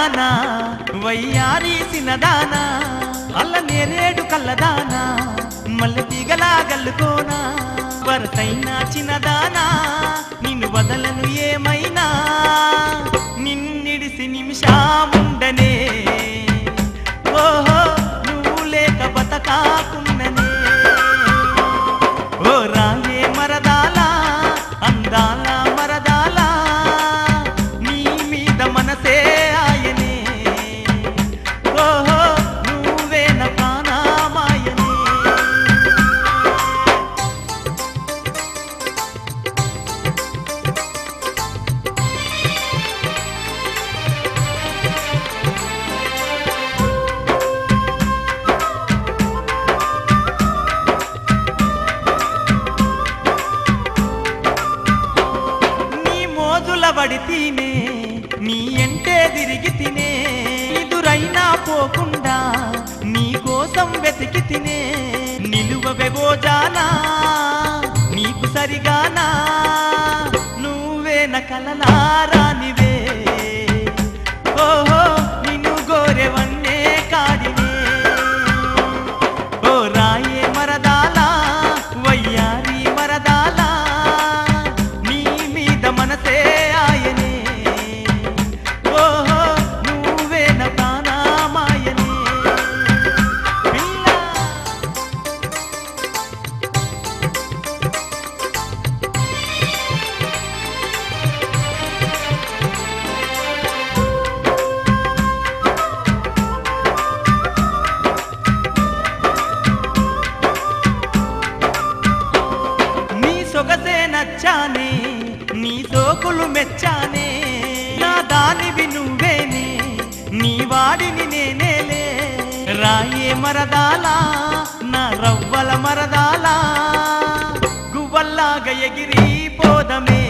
చిన్నదానా వయ్యారి చిన్నదానా అల్ల నేరేడు కల్లదానా మల్లె తీగలా గల్లుకోనా వరసైనా చిన్నదానా నిన్ను వదలను ఏమైనా నిన్నిడిసి నిమిషముండనే ఓహో నువ్వు లేక బతకాకున్ననే ఓ రాయే మరదాలా అందాల మరదాలా నీ మీద మనసే ఆయనే ఓహో నువ్వే నా ప్రాణమాయనే పడితేనే నీ ఎంటే తిరిగి తినే ఎదురైనా పోకుండా నీ కోసం వెతికి తినే నిలువవెవో జానా నీకు సరిగానా నువ్వే నా కలలారానివే ఓహో నిన్ను గోరెవన్నే కాడినే ఓ రాయే మరదాలా వయ్యారి మరదాలా నీ మీద మనసే సొగసే నచ్చానే నీ సోకులు మెచ్చానే నా దానివి నువ్వేనే నీ వాడిని నేనేలే రాయే మరదాలా నా రవ్వల మరదాలా గువ్వల్లాగా ఎగిరి పోదమే